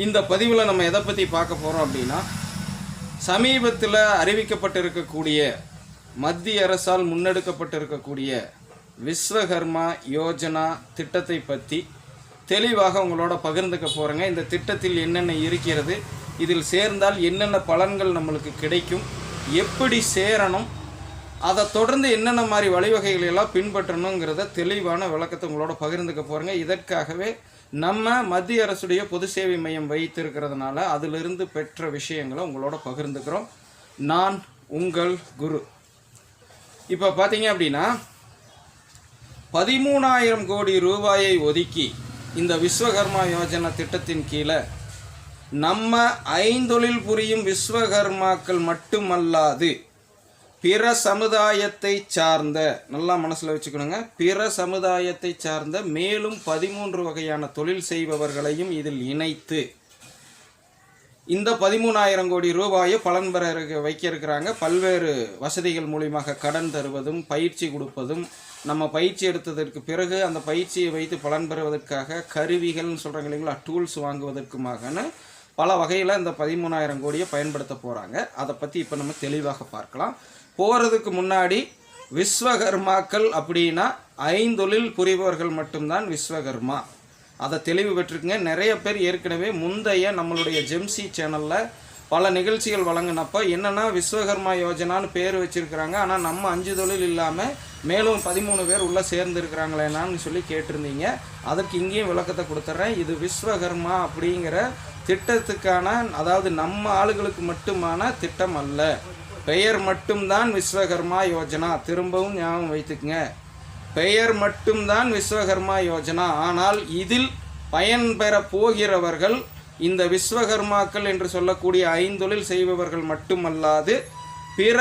இந்த பதிவில் நம்ம எதை பற்றி பார்க்க போகிறோம் அப்படின்னா, சமீபத்தில் அறிவிக்கப்பட்டிருக்கக்கூடிய மத்திய அரசால் முன்னெடுக்கப்பட்டிருக்கக்கூடிய விஸ்வகர்மா யோஜனா திட்டத்தை பற்றி தெளிவாக உங்களோட பகிர்ந்துக்க போகிறேங்க. இந்த திட்டத்தில் என்னென்ன இருக்கிறது, இதில் சேர்ந்தால் என்னென்ன பலன்கள் நம்மளுக்கு கிடைக்கும், எப்படி சேரணும், அதை தொடர்ந்து என்னென்ன மாதிரி வழிவகைகள் எல்லாம் பின்பற்றணுங்கிறத தெளிவான விளக்கத்தை உங்களோட பகிர்ந்துக்க போகிறேங்க. இதற்காகவே நம்ம மத்திய அரசுடைய பொது சேவை மையம் வைத்திருக்கிறதுனால அதிலிருந்து பெற்ற விஷயங்களை உங்களோட பகிர்ந்துக்கிறோம். நான் உங்கள் குரு. இப்போ பார்த்தீங்க அப்படின்னா 13,000 கோடி ரூபாயை ஒதுக்கி இந்த விஸ்வகர்மா யோஜனா திட்டத்தின் கீழே நம்ம ஐந்தொழில் புரியும் விஸ்வகர்மாக்கள் மட்டுமல்லாது பிற சமுதாயத்தை சார்ந்த, நல்லா மனசில் வச்சுக்கணுங்க, பிற சமுதாயத்தை சார்ந்த மேலும் 13 வகையான தொழில் செய்பவர்களையும் இதில் இணைத்து இந்த 13,000 கோடி ரூபாயை பலன் பெற வைக்க இருக்கிறாங்க. பல்வேறு வசதிகள் மூலியமாக கடன் தருவதும் பயிற்சி கொடுப்பதும், நம்ம பயிற்சி எடுத்ததற்கு பிறகு அந்த பயிற்சியை வைத்து பலன் பெறுவதற்காக கருவிகள்னு சொல்கிறாங்க இல்லைங்களா, டூல்ஸ் வாங்குவதற்குமாக பல வகையில் இந்த 13,000 கோடியை பயன்படுத்த போகிறாங்க. அதை பற்றி இப்போ நம்ம தெளிவாக பார்க்கலாம். போகிறதுக்கு முன்னாடி விஸ்வகர்மாக்கள் அப்படின்னா ஐந்தொழில் புரிபவர்கள் மட்டும்தான் விஸ்வகர்மா. அதை தெளிவு பெற்றிருக்குங்க. நிறைய பேர் ஏற்கனவே முந்தைய நம்மளுடைய ஜெம்சி சேனலில் பல நிகழ்ச்சிகள் வழங்கினப்போ என்னென்னா விஸ்வகர்மா யோஜனான்னு பேர் வச்சுருக்கிறாங்க, ஆனால் நம்ம 5 தொழில் இல்லாமல் மேலும் 13 பேர் உள்ளே சேர்ந்துருக்கிறாங்களேனான்னு சொல்லி கேட்டிருந்தீங்க. அதற்கு இங்கேயும் விளக்கத்தை கொடுத்துட்றேன். இது விஸ்வகர்மா அப்படிங்கிற திட்டத்துக்கான, அதாவது நம்ம ஆளுகளுக்கு மட்டுமான திட்டம் அல்ல. பெயர் மட்டும்தான் விஸ்வகர்மா யோஜனா. திரும்பவும் ஞாபகம் வைத்துக்குங்க, பெயர் மட்டும்தான் விஸ்வகர்மா யோஜனா. ஆனால் இதில் பயன்பெற போகிறவர்கள் இந்த விஸ்வகர்மாக்கள் என்று சொல்லக்கூடிய ஐந்தொழில் செய்பவர்கள் மட்டுமல்லாது பிற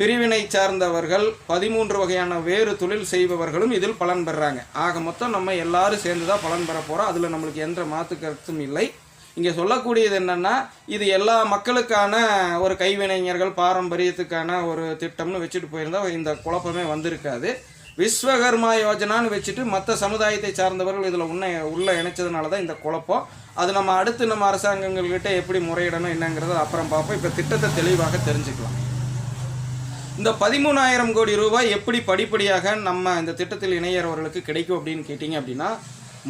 பிரிவினை சார்ந்தவர்கள் 13 வகையான வேறு தொழில் செய்பவர்களும் இதில் பலன் பெறாங்க. ஆக மொத்தம் நம்ம எல்லாரும் சேர்ந்து தான் பலன் பெற போகிறோம். அதில் நம்மளுக்கு எந்த மாற்று கருத்தும் இல்லை. இங்கே சொல்லக்கூடியது என்னென்னா, இது எல்லா மக்களுக்கான ஒரு கைவினைஞர்கள் பாரம்பரியத்துக்கான ஒரு திட்டம்னு வச்சுட்டு போயிருந்தால் இந்த குழப்பமே வந்திருக்காது. விஸ்வகர்மா யோஜனான்னு வச்சுட்டு மற்ற சமுதாயத்தை சார்ந்தவர்கள் இதில் உள்ள இணைச்சதுனால தான் இந்த குழப்பம். அது நம்ம அடுத்து நம்ம அரசாங்கங்கள்கிட்ட எப்படி முறையிடணும் என்னங்கிறத அப்புறம் பார்ப்போம். இப்போ திட்டத்தை தெளிவாக தெரிஞ்சுக்கலாம். இந்த 13,000 கோடி ரூபாய் எப்படி படிப்படியாக நம்ம இந்த திட்டத்தில் இணையறவர்களுக்கு கிடைக்கும் அப்படின்னு கேட்டிங்க அப்படின்னா,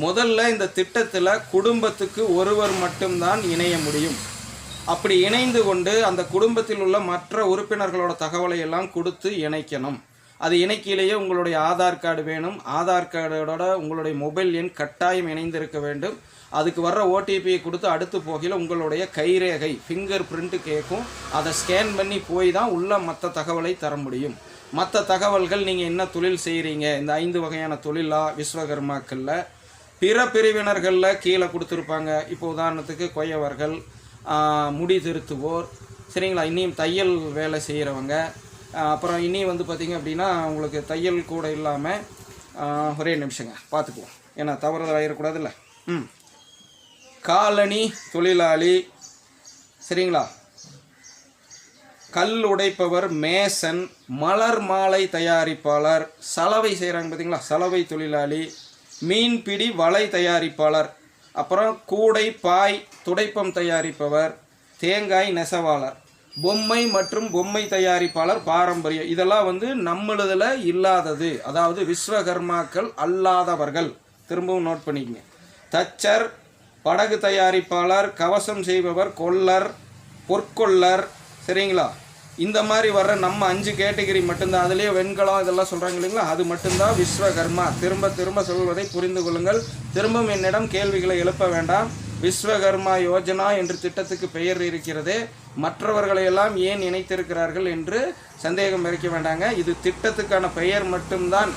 முதல்ல இந்த திட்டத்தில் குடும்பத்துக்கு ஒருவர் மட்டும்தான் இணைய முடியும். அப்படி இணைந்து கொண்டு அந்த குடும்பத்தில் உள்ள மற்ற உறுப்பினர்களோட தகவலை எல்லாம் கொடுத்து இணைக்கணும். அது இணைக்கையிலேயே உங்களுடைய ஆதார் கார்டு வேணும். ஆதார் கார்டோட உங்களுடைய மொபைல் எண் கட்டாயம் இணைந்திருக்க வேண்டும். அதுக்கு வர்ற ஓடிபியை கொடுத்து அடுத்து போகையில் உங்களுடைய கைரேகை ஃபிங்கர் பிரிண்ட்டு கேட்கும். அதை ஸ்கேன் பண்ணி போய் தான் உள்ள மற்ற தகவலை தர முடியும். மற்ற தகவல்கள் நீங்கள் என்ன தொழில் செய்கிறீங்க, இந்த 5 வகையான தொழிலாக விஸ்வகர்மாக்களில் பிற பிரிவினர்களில் கீழே கொடுத்துருப்பாங்க. இப்போ உதாரணத்துக்கு கொய்யவர்கள், முடி திருத்துவோர், சரிங்களா, இன்னும் தையல் வேலை செய்கிறவங்க, அப்புறம் இனி பார்த்திங்க அப்படின்னா உங்களுக்கு தையல் கூட இல்லாமல் ஒரே நிமிஷங்க பார்த்துக்குவோம், ஏன்னா தவறுதல் ஆகிடக்கூடாதுல்ல. காலணி தொழிலாளி, சரிங்களா, கல் உடைப்பவர், மேசன், மலர் மாலை தயாரிப்பாளர், சலவை செய்கிறாங்க பார்த்தீங்களா, சலவை தொழிலாளி, மீன்பிடி வலை தயாரிப்பாளர், அப்புறம் கூடை பாய் துடைப்பம் தயாரிப்பவர், தேங்காய் நெசவாளர், பொம்மை மற்றும் பொம்மை தயாரிப்பாளர், பாரம்பரியம். இதெல்லாம் நம்மளதில் இல்லாதது, அதாவது விஸ்வகர்மாக்கள் அல்லாதவர்கள். திரும்பவும் நோட் பண்ணிக்கங்க. தச்சர், படகு தயாரிப்பாளர், கவசம் செய்பவர், கொல்லர், பொற்கொல்லர், சரிங்களா, இந்த மாதிரி வர்ற நம்ம 5 கேட்டகரி மட்டும்தான். அதுலேயே வெண்கலம் இதெல்லாம் சொல்கிறாங்க இல்லைங்களா, அது மட்டும்தான் விஸ்வகர்மா. திரும்ப திரும்ப சொல்வதை புரிந்து கொள்ளுங்கள். திரும்பவும் என்னிடம் கேள்விகளை எழுப்ப வேண்டாம். விஸ்வகர்மா யோஜனா என்று திட்டத்துக்கு பெயர் இருக்கிறதே, மற்றவர்களையெல்லாம் ஏன் இணைத்திருக்கிறார்கள் என்று சந்தேகம் வைக்க வேண்டாங்க. இது திட்டத்துக்கான பெயர் மட்டும்தான்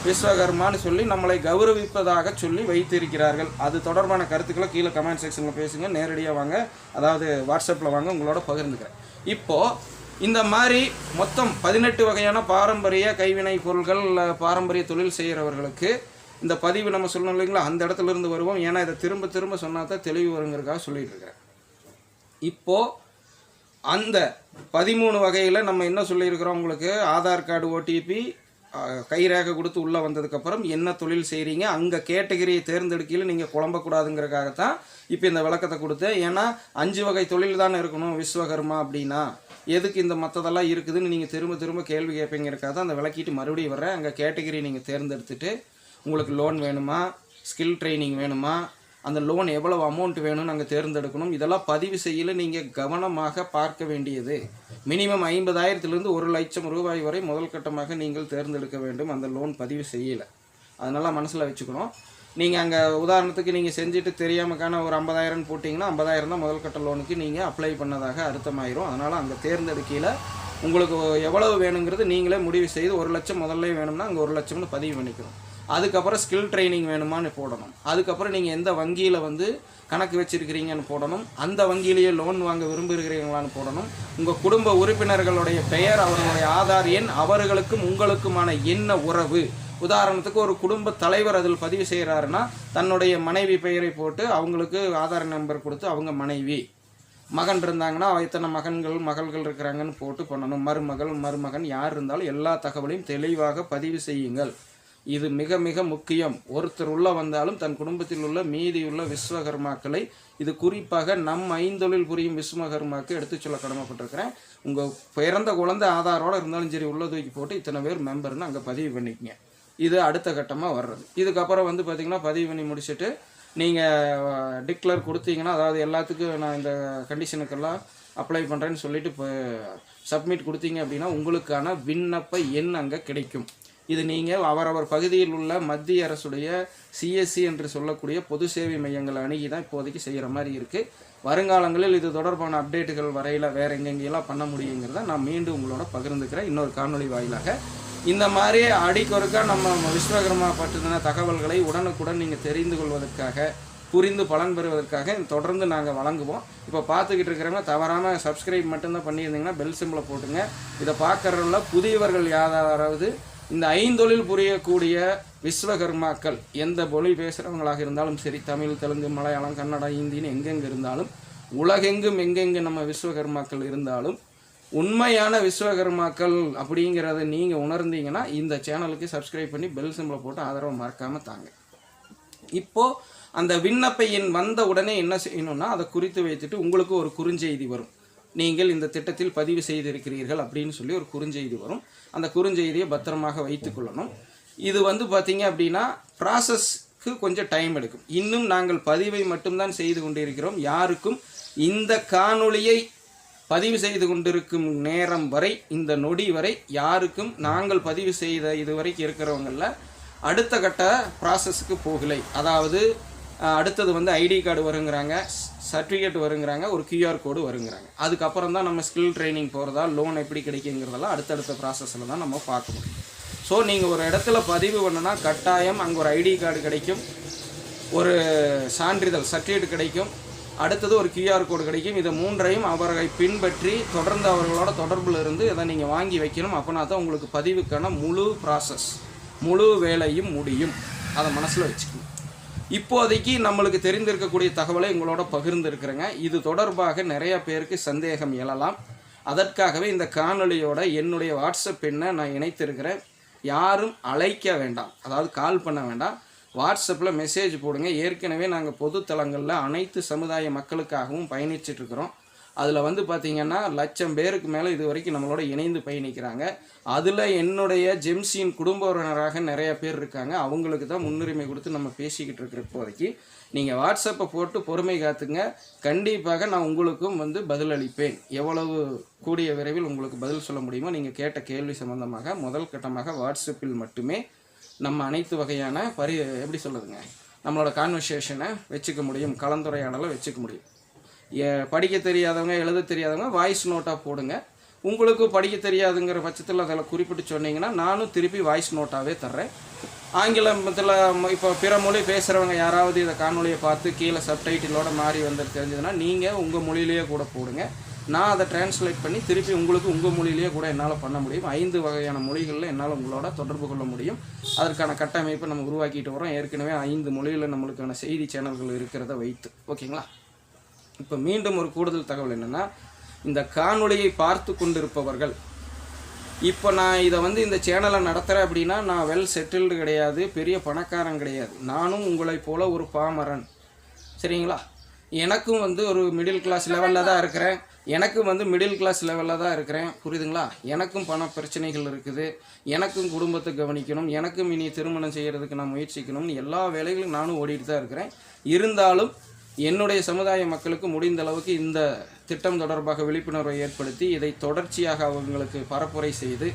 விஸ்வகர்மான்னு சொல்லி நம்மளை கௌரவிப்பதாக சொல்லி வைத்திருக்கிறார்கள். அது தொடர்பான கருத்துக்களை கீழே கமெண்ட் செக்ஷனில் பேசுங்க. நேரடியாக வாங்க, அதாவது வாட்ஸ்அப்பில் வாங்க, உங்களோட பகிர்ந்துக்கிறேன். இப்போது இந்த மாதிரி மொத்தம் 18 வகையான பாரம்பரிய கைவினை பொருள்கள், பாரம்பரிய தொழில் செய்கிறவர்களுக்கு இந்த பதிவு நம்ம சொல்லணும் இல்லைங்களா, அந்த இடத்துல இருந்து வருவோம். ஏன்னா இதை திரும்ப திரும்ப சொன்னா தான் தெளிவு வருங்கிறதுக்காக சொல்லிட்டு இருக்கிறேன். இப்போது அந்த 13 வகையில் நம்ம என்ன சொல்லியிருக்கிறோம், உங்களுக்கு ஆதார் கார்டு, ஓடிபி, கைரேகை கொடுத்து உள்ளே வந்ததுக்கப்புறம் என்ன தொழில் செய்கிறீங்க, அங்கே கேட்டகரியை தேர்ந்தெடுக்கையில் நீங்கள் குழம்பக்கூடாதுங்கிறதுக்காகத்தான் இப்போ இந்த விளக்கத்தை கொடுத்தேன். ஏன்னா 5 வகை தொழில் தானே இருக்கணும் விஸ்வகர்மா அப்படின்னா, எதுக்கு இந்த மற்றதெல்லாம் இருக்குதுன்னு நீங்கள் திரும்ப திரும்ப கேள்வி கேட்பீங்கிறக்காக தான் அந்த விளக்கிட்டு மறுபடியும் வர்றேன். அங்கே கேட்டகரி நீங்கள் தேர்ந்தெடுத்துட்டு உங்களுக்கு லோன் வேணுமா, ஸ்கில் ட்ரைனிங் வேணுமா, அந்த லோன் எவ்வளவு அமௌண்ட் வேணும்னு நாங்கள் தேர்ந்தெடுக்கணும். இதெல்லாம் பதிவு செய்யல நீங்கள் கவனமாக பார்க்க வேண்டியது. மினிமம் 50,000 1 லட்சம் ரூபாய் வரை முதல் கட்டமாக நீங்கள் தேர்ந்தெடுக்க வேண்டும் அந்த லோன் பதிவு செய்யலை. அதனால் மனசில் வச்சுக்கணும். நீங்கள் அங்கே உதாரணத்துக்கு நீங்கள் செஞ்சுட்டு தெரியாமக்கான ஒரு 50,000 போட்டிங்கன்னா 50,000 தான் முதல் கட்ட லோனுக்கு நீங்கள் அப்ளை பண்ணதாக அர்த்தமாயிரும். அதனால் அங்கே தேர்ந்தெடுக்கையில் உங்களுக்கு எவ்வளவு வேணுங்கிறது நீங்களே முடிவு செய்து 1 லட்சம் முதல்ல வேணும்னா அங்கே 1 லட்சம்னு பதிவு பண்ணிக்கணும். அதுக்கப்புறம் ஸ்கில் ட்ரைனிங் வேணுமான்னு போடணும். அதுக்கப்புறம் நீங்கள் எந்த வங்கியில் கணக்கு வச்சுருக்கிறீங்கன்னு போடணும். அந்த வங்கியிலேயே லோன் வாங்க விரும்புகிறீங்களான்னு போடணும். உங்கள் குடும்ப உறுப்பினர்களுடைய பெயர், அவர்களுடைய ஆதார் எண், அவர்களுக்கும் உங்களுக்குமான என்ன உறவு. உதாரணத்துக்கு ஒரு குடும்ப தலைவர் அதில் பதிவு செய்கிறாருன்னா தன்னுடைய மனைவி பெயரை போட்டு அவங்களுக்கு ஆதார் நம்பர் கொடுத்து அவங்க மனைவி, மகன் இருந்தாங்கன்னா எத்தனை மகள்கள் இருக்கிறாங்கன்னு போட்டு பண்ணணும். மருமகன் யார் இருந்தாலும் எல்லா தகவலையும் தெளிவாக பதிவு செய்யுங்கள். இது மிக மிக முக்கியம். ஒருத்தர் உள்ள வந்தாலும் தன் குடும்பத்தில் உள்ள மீதியுள்ள விஸ்வகர்மாக்களை, இது குறிப்பாக நம் 5 தொழில் புரியும் விஸ்வகர்மாக்கு எடுத்து சொல்ல கடமைப்பட்டிருக்கிறேன். உங்கள் பிறந்த குழந்தை ஆதாரோடு இருந்தாலும் சரி உள்ள தூக்கி போட்டு இத்தனை பேர் மெம்பர்னு அங்கே பதிவு பண்ணிக்கங்க. இது அடுத்த கட்டமாக வர்றது. இதுக்கப்புறம் பார்த்திங்கன்னா பதிவு பண்ணி முடிச்சுட்டு நீங்கள் டிக்ளேர் கொடுத்தீங்கன்னா, அதாவது எல்லாத்துக்கும் நான் இந்த கண்டிஷனுக்கெல்லாம் அப்ளை பண்ணுறேன்னு சொல்லிட்டு இப்போ சப்மிட் கொடுத்தீங்க அப்படின்னா உங்களுக்கான விண்ணப்ப எண் அங்கே கிடைக்கும். இது நீங்கள் அவரவர் பகுதியில் உள்ள மத்திய அரசுடைய சிஎஸ்சி என்று சொல்லக்கூடிய பொது சேவை மையங்களை அணுகி தான் இப்போதைக்கு செய்கிற மாதிரி இருக்குது. வருங்காலங்களில் இது தொடர்பான அப்டேட்டுகள் வரையில் வேறு எங்கெங்கெல்லாம் பண்ண முடியுங்கிறத நான் மீண்டும் உங்களோட பகிர்ந்துக்கிறேன் இன்னொரு காணொலி வாயிலாக. இந்த மாதிரி அடிக்கொருக்கா நம்ம விஸ்வகர்மா பற்றின தகவல்களை உடனுக்குடன் நீங்கள் தெரிந்து கொள்வதற்காக, புரிந்து பலன் பெறுவதற்காக தொடர்ந்து நாங்கள் வழங்குவோம். இப்போ பார்த்துக்கிட்டு இருக்கிறவங்க தவறாமல் சப்ஸ்கிரைப் மட்டும்தான் பண்ணியிருந்தீங்கன்னா பெல் சிம்பிளை போட்டுங்க. இதை பார்க்குறவங்கள புதியவர்கள் யாராவது இந்த 5 தொழில் புரியக்கூடிய விஸ்வகர்மாக்கள் எந்த மொழி பேசுகிறவங்களாக இருந்தாலும் சரி, தமிழ், தெலுங்கு, மலையாளம், கன்னடம், ஹிந்தின்னு எங்கெங்கே இருந்தாலும், உலகெங்கும் எங்கெங்கே நம்ம விஸ்வகர்மாக்கள் இருந்தாலும், உண்மையான விஸ்வகர்மாக்கள் அப்படிங்கிறத நீங்கள் உணர்ந்தீங்கன்னா இந்த சேனலுக்கு சப்ஸ்கிரைப் பண்ணி பெல் சிம்பிளை போட்டு ஆதரவை மறக்காமல் தாங்க. இப்போது அந்த விண்ணப்ப எண் வந்த உடனே என்ன செய்யணும்னா அதை குறித்து வைத்துட்டு உங்களுக்கு ஒரு குறுஞ்செய்தி வரும். நீங்கள் இந்த திட்டத்தில் பதிவு செய்திருக்கிறீர்கள் அப்படின்னு சொல்லி ஒரு குறுஞ்செய்தி வரும். அந்த குறுஞ்செய்தியை பத்திரமாக வைத்துக்கொள்ளணும். இது பார்த்தீங்க அப்படின்னா ப்ராசஸ்க்கு கொஞ்சம் டைம் எடுக்கும். இன்னும் நாங்கள் பதிவை மட்டும்தான் செய்து கொண்டிருக்கிறோம். யாருக்கும் இந்த காணொளியை பதிவு செய்து கொண்டிருக்கும் நேரம் வரை, இந்த நொடி வரை யாருக்கும் நாங்கள் பதிவு செய்த இதுவரைக்கும் இருக்கிறவங்கள அடுத்த கட்ட ப்ராசஸுக்கு போகலை. அதாவது அடுத்தது ஐடி கார்டு வருங்கிறாங்க, சர்டிஃபிகேட் வருங்கிறாங்க, ஒரு QR கோடு வருங்கிறாங்க. அதுக்கப்புறம் தான் நம்ம ஸ்கில் ட்ரைனிங் போகிறதா, லோன் எப்படி கிடைக்குங்கிறதெல்லாம் அடுத்தடுத்த ப்ராசஸில் தான் நம்ம பார்க்க முடியும். ஸோ நீங்கள் ஒரு இடத்துல பதிவு பண்ணுனா கட்டாயம் அங்கே ஒரு ஐடி கார்டு கிடைக்கும், ஒரு சான்றிதழ் சர்டிஃபிகேட் கிடைக்கும், அடுத்தது ஒரு QR கோடு கிடைக்கும். இதை 3ஐயும் அவர்களை பின்பற்றி தொடர்ந்து அவர்களோட தொடர்பில் இருந்து இதை நீங்கள் வாங்கி வைக்கணும். அப்போனா தான் உங்களுக்கு பதிவுக்கான முழு ப்ராசஸ், முழு வேலையும் முடியும். அதை மனசில் வச்சுக்கணும். இப்போதைக்கு நம்மளுக்கு தெரிந்திருக்கக்கூடிய தகவலை உங்களோட பகிர்ந்துருக்கிறேங்க. இது தொடர்பாக நிறைய பேருக்கு சந்தேகம் எழலாம். அதற்காகவே இந்த காணொலியோட என்னுடைய வாட்ஸ்அப் எண்ணை நான் இணைத்திருக்கிறேன். யாரும் அழைக்க வேண்டாம், அதாவது கால் பண்ண வேண்டாம், வாட்ஸ்அப்பில் மெசேஜ் போடுங்க. ஏற்கனவே நாங்கள் பொதுத்தளங்களில் அனைத்து சமுதாய மக்களுக்காகவும் பயணிச்சிட்ருக்கிறோம். அதில் பார்த்திங்கன்னா 1,00,000 பேருக்கு மேலே இது வரைக்கும் நம்மளோட இணைந்து பயணிக்கிறாங்க. அதில் என்னுடைய ஜெம்சியின் குடும்ப உறவினராக நிறைய பேர் இருக்காங்க. அவங்களுக்கு தான் முன்னுரிமை கொடுத்து நம்ம பேசிக்கிட்டு இருக்கிற இப்போதைக்கு. நீங்கள் வாட்ஸ்அப்பை போட்டு பொறுமை காத்துங்க. கண்டிப்பாக நான் உங்களுக்கும் பதிலளிப்பேன். எவ்வளவு கூடிய விரைவில் உங்களுக்கு பதில் சொல்ல முடியுமோ நீங்கள் கேட்ட கேள்வி சம்பந்தமாக முதல் கட்டமாக வாட்ஸ்அப்பில் மட்டுமே நம்ம அனைத்து வகையான எப்படி சொல்லுதுங்க, நம்மளோட கான்வர்சேஷனை வச்சுக்க முடியும், கலந்துரையாடலை வச்சுக்க முடியும். படிக்க தெரியாதவங்க, எழுத தெரியாதவங்க வாய்ஸ் நோட்டாக போடுங்க. உங்களுக்கு படிக்க தெரியாதுங்கிற பட்சத்தில் அதில் குறிப்பிட்டு சொன்னீங்கன்னா நானும் திருப்பி வாய்ஸ் நோட்டாகவே தர்றேன். ஆங்கிலத்தில் இப்போ பிற மொழி பேசுகிறவங்க யாராவது இதை காணொலியை பார்த்து கீழே சப்டைட்டிலோட மாறி தெரிஞ்சதுன்னா நீங்கள் உங்கள் மொழியிலேயே கூட போடுங்க. நான் அதை டிரான்ஸ்லேட் பண்ணி திருப்பி உங்களுக்கு உங்கள் மொழியிலேயே கூட என்னால் பண்ண முடியும். 5 வகையான மொழிகளில் என்னால் உங்களோட தொடர்பு கொள்ள முடியும். அதற்கான கட்டமைப்பை நம்ம உருவாக்கிட்டு வரோம். ஏற்கனவே 5 மொழியில் நம்மளுக்கான செய்தி சேனல்கள் இருக்கிறத வைத்து. ஓகேங்களா? இப்போ மீண்டும் ஒரு கூடுதல் தகவல் என்னென்னா, இந்த காணொளியை பார்த்து கொண்டிருப்பவர்கள் இப்போ நான் இதை வந்து இந்த சேனலை நடத்துகிறேன் அப்படின்னா நான் வெல் செட்டில்டு கிடையாது, பெரிய பணக்காரன் கிடையாது. நானும் உங்களைப் போல ஒரு பாமரன், சரிங்களா? எனக்கும் வந்து ஒரு மிடில் கிளாஸ் லெவலில் தான் இருக்கிறேன். புரியுதுங்களா? எனக்கும் பண பிரச்சனைகள் இருக்குது, எனக்கும் குடும்பத்தை கவனிக்கணும், எனக்கும் இனி திருமணம் செய்கிறதுக்கு நான் முயற்சிக்கணும்னு எல்லா வேலைகளும் நானும் ஓடிட்டு தான் இருக்கிறேன். இருந்தாலும் என்னுடைய சமுதாய மக்களுக்கு முடிந்த அளவுக்கு இந்த திட்டம் தொடர்பாக விழிப்புணர்வை ஏற்படுத்தி இதை தொடர்ச்சியாக அவங்களுக்கு பரப்புரை செய்து,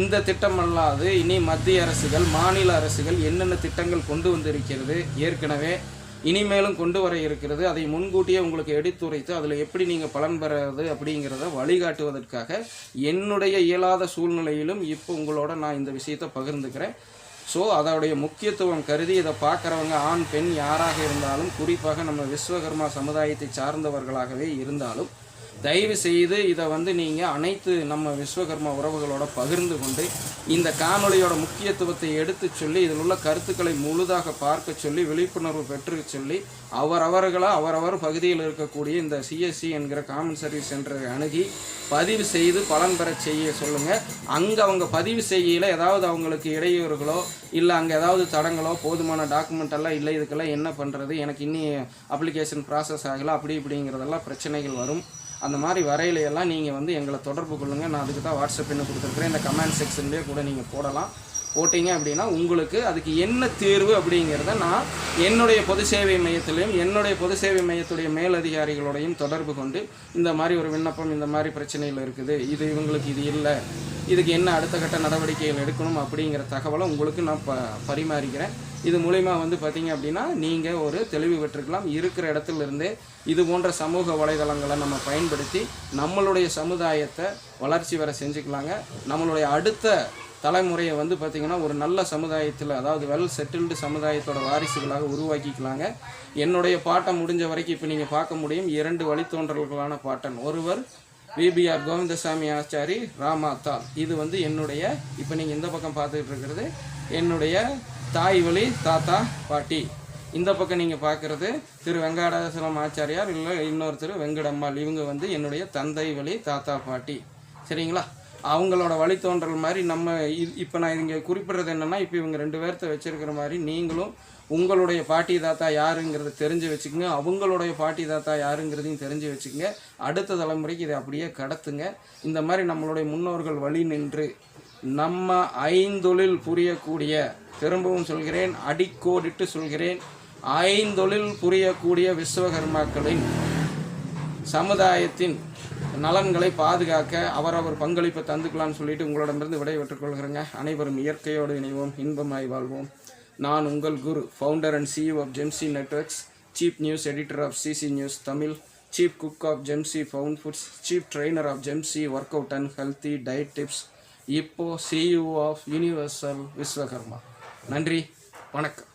இந்த திட்டம் அல்லாது இனி மத்திய அரசுகள், மாநில அரசுகள் என்னென்ன திட்டங்கள் கொண்டு வந்திருக்கிறது, ஏற்கனவே இனிமேலும் கொண்டு வர இருக்கிறது, அதை முன்கூட்டியே உங்களுக்கு எடுத்துரைத்து அதில் எப்படி நீங்கள் பலன் பெறது அப்படிங்கிறத வழிகாட்டுவதற்காக என்னுடைய இயலாத சூழ்நிலையிலும் இப்போ உங்களோட நான் இந்த விஷயத்தை பகிர்ந்துக்கிறேன். ஸோ அதோடைய முக்கியத்துவம் கருதி இதை பார்க்குறவங்க ஆண் பெண் யாராக இருந்தாலும், குறிப்பாக நம்ம விஸ்வகர்மா சமுதாயத்தை சார்ந்தவர்களாகவே இருந்தாலும், தயவு செய்து இதை வந்து நீங்கள் அனைத்து நம்ம விஸ்வகர்மா உறவுகளோட பகிர்ந்து கொண்டு இந்த காணொளியோட முக்கியத்துவத்தை எடுத்து சொல்லி இதில் உள்ள கருத்துக்களை முழுதாக பார்க்க சொல்லி விழிப்புணர்வு பெற்று சொல்லி அவரவர் பகுதியில் இருக்கக்கூடிய இந்த சிஎஸ்சி என்கிற காமன் சர்வீஸ் சென்டரை அணுகி பதிவு செய்து பலன் பெற செய்ய சொல்லுங்கள். அங்கே அவங்க பதிவு செய்யல ஏதாவது அவங்களுக்கு இடையூறுகளோ இல்லை அங்கே ஏதாவது தடங்களோ, போதுமான டாக்குமெண்ட் எல்லாம் இல்லை, இதுக்கெல்லாம் என்ன பண்ணுறது, எனக்கு இன்னும் அப்ளிகேஷன் ப்ராசஸ் ஆகலை, அப்படிங்கிறதெல்லாம் பிரச்சனைகள் வரும். அந்த மாதிரி வரையிலையெல்லாம் நீங்கள் வந்து எங்களை தொடர்பு கொள்ளுங்கள். நான் அதுக்கு தான் வாட்ஸ்அப் என்ன கொடுத்துருக்குறேன். இந்த கமெண்ட் செக்ஷன்லேயே கூட நீங்கள் போட்டிங்க அப்படின்னா உங்களுக்கு அதுக்கு என்ன தீர்வு அப்படிங்கிறத நான் என்னுடைய பொது சேவை மையத்திலையும் என்னுடைய பொது சேவை மையத்துடைய மேலதிகாரிகளோடையும் தொடர்பு கொண்டு இந்த மாதிரி ஒரு விண்ணப்பம் இந்த மாதிரி பிரச்சனைகள் இருக்குது, இது இவங்களுக்கு இது இல்லை, இதுக்கு என்ன அடுத்த கட்ட நடவடிக்கைகள் எடுக்கணும் அப்படிங்கிற தகவலை உங்களுக்கு நான் பரிமாறிக்கிறேன். இது மூலிமா வந்து பார்த்திங்க அப்படின்னா நீங்கள் ஒரு தெளிவு பெற்றுக்கலாம். இருக்கிற இடத்துல இருந்தே இது போன்ற சமூக வலைதளங்களை நம்ம பயன்படுத்தி நம்மளுடைய சமுதாயத்தை வளர்ச்சி வர செஞ்சுக்கலாங்க. நம்மளுடைய அடுத்த தலைமுறையை வந்து பார்த்திங்கன்னா ஒரு நல்ல சமுதாயத்தில், அதாவது வெல் செட்டில்டு சமுதாயத்தோட வாரிசுகளாக உருவாக்கிக்கலாங்க. என்னுடைய பாட்டம் முடிஞ்ச வரைக்கும் இப்போ நீங்கள் பார்க்க முடியும், 2 வழித்தோன்றல்களான பாட்டன். ஒருவர் விபிஆர் கோவிந்தசாமி ஆச்சாரி ராமாத்தால். இது வந்து என்னுடைய, இப்போ நீங்கள் இந்த பக்கம் பார்த்துக்கிட்டு இருக்கிறது என்னுடைய தாய் வழி தாத்தா பாட்டி. இந்த பக்கம் நீங்கள் பார்க்குறது திரு வெங்கடாசலம் ஆச்சாரியார், இல்லை இன்னொருத்தர் வெங்கடம்மாள். இவங்க வந்து என்னுடைய தந்தை வழி தாத்தா பாட்டி, சரிங்களா? அவங்களோட வழித்தோன்றல் மாதிரி நம்ம இப்போ நான் இங்கே குறிப்பிட்றது என்னென்னா, இப்போ இவங்க 2 பேர்த்த வச்சுருக்கிற மாதிரி நீங்களும் உங்களுடைய பாட்டி தாத்தா யாருங்கிறத தெரிஞ்சு வச்சுக்கோங்க, அவங்களுடைய பாட்டி தாத்தா யாருங்கிறதையும் தெரிஞ்சு வச்சுக்கோங்க. அடுத்த தலைமுறைக்கு இதை அப்படியே கடத்துங்க. இந்த மாதிரி நம்மளுடைய முன்னோர்கள் வழி நின்று நம்ம ஐந்தொழில் புரியக்கூடிய, திரும்பவும் சொல்கிறேன், அடிக்கோடிட்டு சொல்கிறேன், ஐந்தொழில் புரியக்கூடிய விஸ்வகர்மாக்களின் சமுதாயத்தின் நலன்களை பாதுகாக்க அவரவர் பங்களிப்பை தந்துக்கலான்னு சொல்லிட்டு உங்களிடமிருந்து விடை பெற்றுக்கொள்கிறேங்க. அனைவரும் இயற்கையோடு இணைவோம், இன்பமாய் வாழ்வோம். நான் உங்கள் Guru, founder and CEO of Jemsi networks, chief news editor of CC news Tamil, chief cook of Jemsi found foods, chief trainer of Jemsi work out and healthy diet tips, இப்போ CEO ஆஃப் யூனிவர்சல் விஸ்வகர்மா. நன்றி, வணக்கம்.